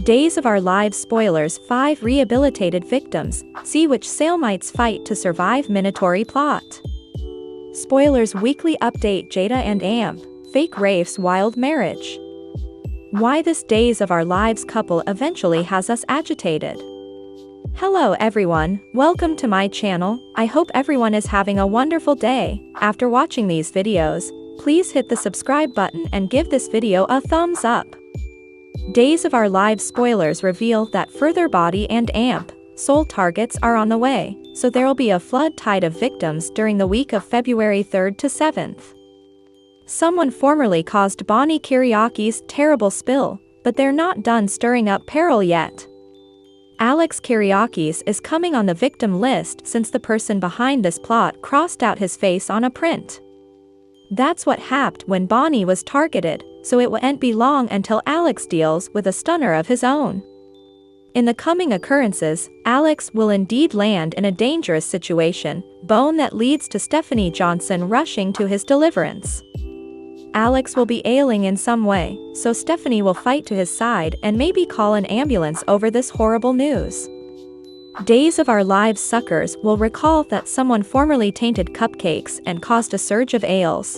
Days of Our Lives spoilers 5 rehabilitated victims, see which Salemites fight to survive Minatory plot. Spoilers weekly update Jada and Amp, fake Rafe's wild marriage. Why this Days of Our Lives couple eventually has us agitated. Hello everyone, welcome to my channel. I hope everyone is having a wonderful day. After watching these videos, please hit the subscribe button and give this video a thumbs up. Days of Our Lives spoilers reveal that further Body and Amp soul targets are on the way, so there'll be a flood tide of victims during the week of February 3rd to 7th. Someone formerly caused Bonnie Kiriaki's terrible spill, but they're not done stirring up peril yet. Alex Kiriakis is coming on the victim list since the person behind this plot crossed out his face on a print. That's what happened when Bonnie was targeted, so it won't be long until Alex deals with a stunner of his own. In the coming occurrences, Alex will indeed land in a dangerous situation, bone that leads to Stephanie Johnson rushing to his deliverance. Alex will be ailing in some way, so Stephanie will fight to his side and maybe call an ambulance over this horrible news. Days of Our Lives suckers will recall that someone formerly tainted cupcakes and caused a surge of ails.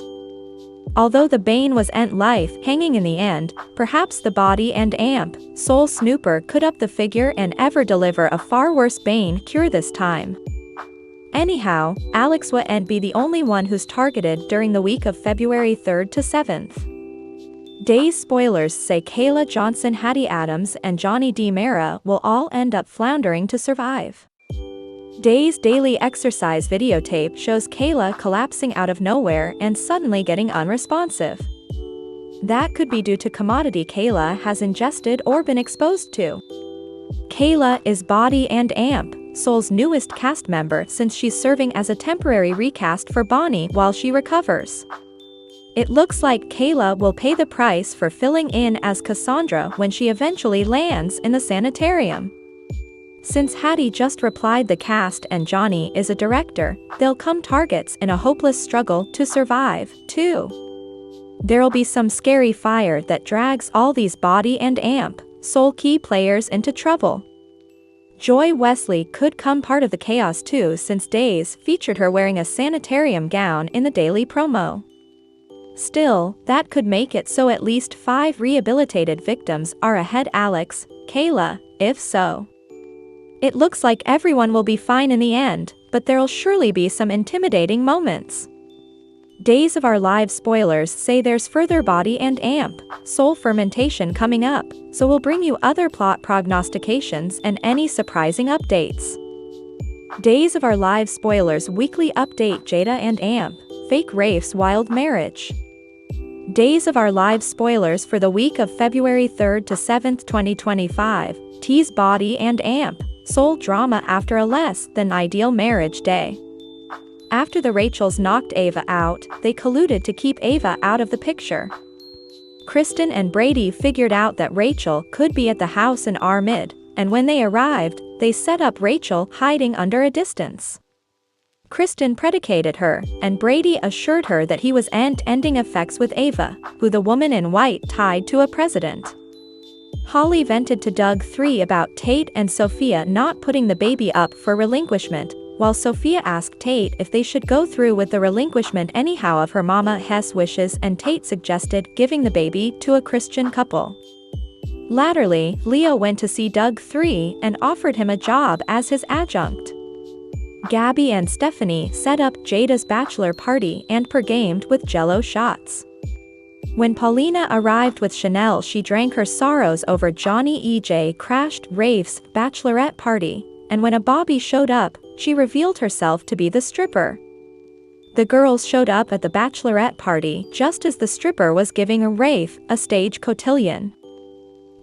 Although the bane was life hanging in the end, perhaps the Body and Amp soul snooper could up the figure and ever deliver a far worse bane cure this time. Anyhow, Alex won't be the only one who's targeted during the week of February 3rd to 7th. Days spoilers say Kayla Johnson, Hattie Adams and Johnny D. Mara will all end up floundering to survive. Days daily exercise videotape shows Kayla collapsing out of nowhere and suddenly getting unresponsive. That could be due to commodity Kayla has ingested or been exposed to. Kayla is Body and Amp Soul's newest cast member since she's serving as a temporary recast for Bonnie while she recovers. It looks like Kayla will pay the price for filling in as Cassandra when she eventually lands in the sanitarium. Since Hattie just replied the cast and Johnny is a director, they'll come targets in a hopeless struggle to survive, too. There'll be some scary fire that drags all these Body and Amp Soul key players into trouble. Joy Wesley could come part of the chaos too since Days featured her wearing a sanitarium gown in the daily promo. Still, that could make it so at least 5 rehabilitated victims are ahead Alex, Kayla, if so. It looks like everyone will be fine in the end, but there'll surely be some intimidating moments. Days of Our Lives spoilers say there's further Body and Amp soul fermentation coming up, so we'll bring you other plot prognostications and any surprising updates. Days of Our Lives spoilers weekly update Jada and Amp, fake Rafe's wild marriage. Days of Our Lives spoilers for the week of February 3rd to 7th 2025, tease Body and Amp soul drama after a less than ideal marriage day. After the Rachels knocked Ava out, they colluded to keep Ava out of the picture. Kristen and Brady figured out that Rachel could be at the house in Armid, and when they arrived, they set up Rachel hiding under a distance. Kristen predicated her, and Brady assured her that he was ending effects with Ava, who the woman in white tied to a president. Holly vented to Doug 3 about Tate and Sophia not putting the baby up for relinquishment, while Sophia asked Tate if they should go through with the relinquishment anyhow of her mama Hess wishes, and Tate suggested giving the baby to a Christian couple. Latterly, Leo went to see Doug 3 and offered him a job as his adjunct. Gabby and Stephanie set up Jada's bachelor party and pergamed with Jell-O shots. When Paulina arrived with Chanel, she drank her sorrows over Johnny EJ crashed Rafe's bachelorette party, and when a Bobby showed up, she revealed herself to be the stripper. The girls showed up at the bachelorette party just as the stripper was giving Rafe a stage cotillion.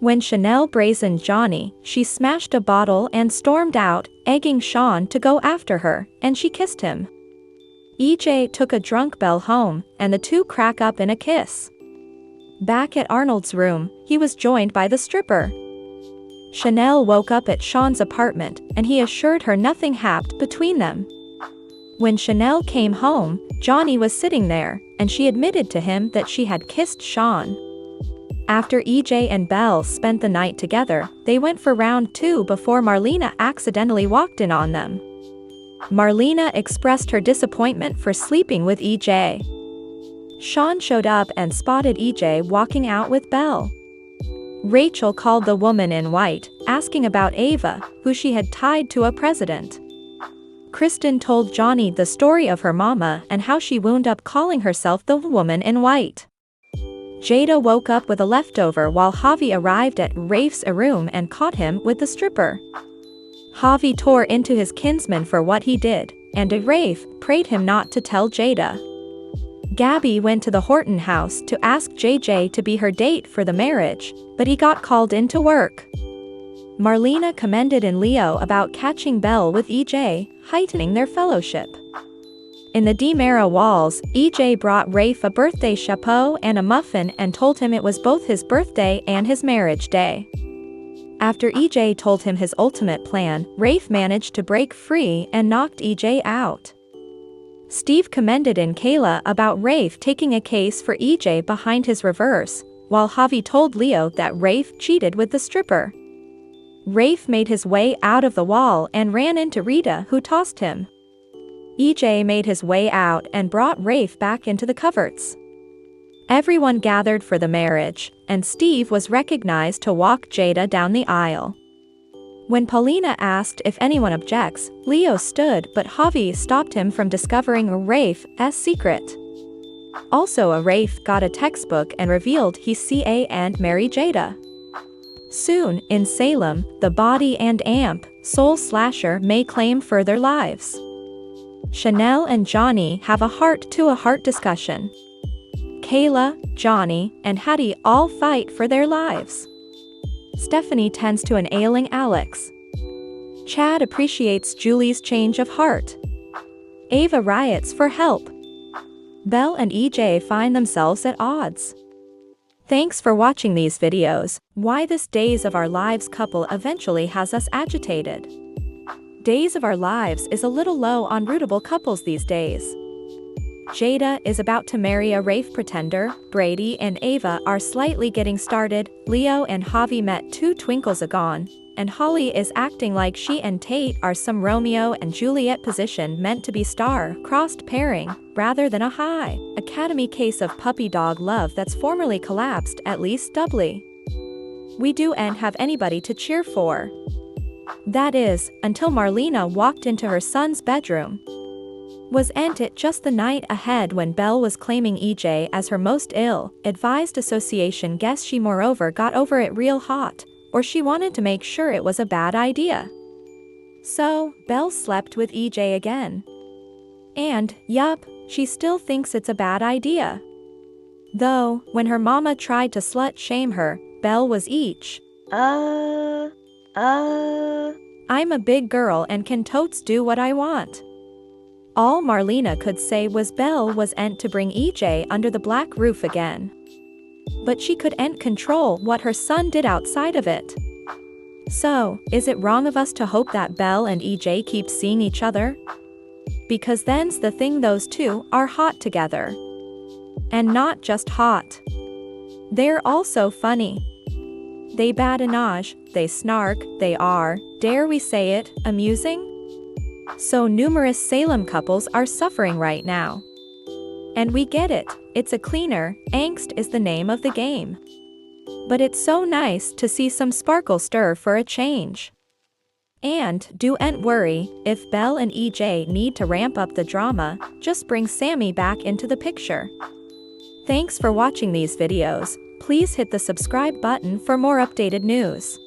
When Chanel brazened Johnny, she smashed a bottle and stormed out, egging Sean to go after her, and she kissed him. EJ took a drunk Belle home, and the two crack up in a kiss. Back at Arnold's room, he was joined by the stripper. Chanel woke up at Sean's apartment, and he assured her nothing happened between them. When Chanel came home, Johnny was sitting there, and she admitted to him that she had kissed Sean. After EJ and Belle spent the night together, they went for round 2 before Marlena accidentally walked in on them. Marlena expressed her disappointment for sleeping with EJ. Sean showed up and spotted EJ walking out with Belle. Rachel called the woman in white, asking about Ava, who she had tied to a president. Kristen told Johnny the story of her mama and how she wound up calling herself the woman in white. Jada woke up with a leftover while Javi arrived at Rafe's room and caught him with the stripper. Javi tore into his kinsman for what he did, and Rafe prayed him not to tell Jada. Gabby went to the Horton house to ask JJ to be her date for the marriage, but he got called into work. Marlena commended in Leo about catching Belle with EJ, heightening their fellowship. In the DiMera walls, EJ brought Rafe a birthday chapeau and a muffin and told him it was both his birthday and his marriage day. After EJ told him his ultimate plan, Rafe managed to break free and knocked EJ out. Steve commended in Kayla about Rafe taking a case for EJ behind his reverse, while Javi told Leo that Rafe cheated with the stripper. Rafe made his way out of the wall and ran into Rita, who tossed him. EJ made his way out and brought Rafe back into the coverts. Everyone gathered for the marriage, and Steve was recognized to walk Jada down the aisle. When Paulina asked if anyone objects, Leo stood, but Javi stopped him from discovering Rafe's secret. Also, Rafe got a textbook and revealed he's CA and marry Jada. Soon, in Salem, the Body and Amp soul slasher may claim further lives. Chanel and Johnny have a heart-to-heart discussion. Kayla, Johnny, and Hattie all fight for their lives. Stephanie tends to an ailing Alex. Chad appreciates Julie's change of heart. Ava riots for help. Belle and EJ find themselves at odds. Thanks for watching these videos. Why this Days of Our Lives couple eventually has us agitated. Days of Our Lives is a little low on rootable couples these days. Jada is about to marry a Rafe pretender, Brady and Ava are slightly getting started, Leo and Javi met 2 twinkles agone, and Holly is acting like she and Tate are some Romeo and Juliet position meant to be star-crossed pairing, rather than a high Academy case of puppy dog love that's formerly collapsed at least doubly. We don't have anybody to cheer for. That is, until Marlena walked into her son's bedroom. Wasn't it just the night ahead when Belle was claiming EJ as her most ill-advised association guest she moreover got over it real hot, or she wanted to make sure it was a bad idea? So, Belle slept with EJ again. And, yup, she still thinks it's a bad idea. Though, when her mama tried to slut-shame her, Belle was I'm a big girl and can totes do what I want. All Marlena could say was Belle wasn't to bring EJ under the black roof again. But she couldn't control what her son did outside of it. So, is it wrong of us to hope that Belle and EJ keep seeing each other? Because then's the thing, those two are hot together. And not just hot. They're also funny. They badinage, they snark, they are, dare we say it, amusing? So numerous Salem couples are suffering right now. And we get it, it's a cleaner, angst is the name of the game. But it's so nice to see some sparkle stir for a change. And don't worry, if Belle and EJ need to ramp up the drama, just bring Sammy back into the picture. Thanks for watching these videos. Please hit the subscribe button for more updated news.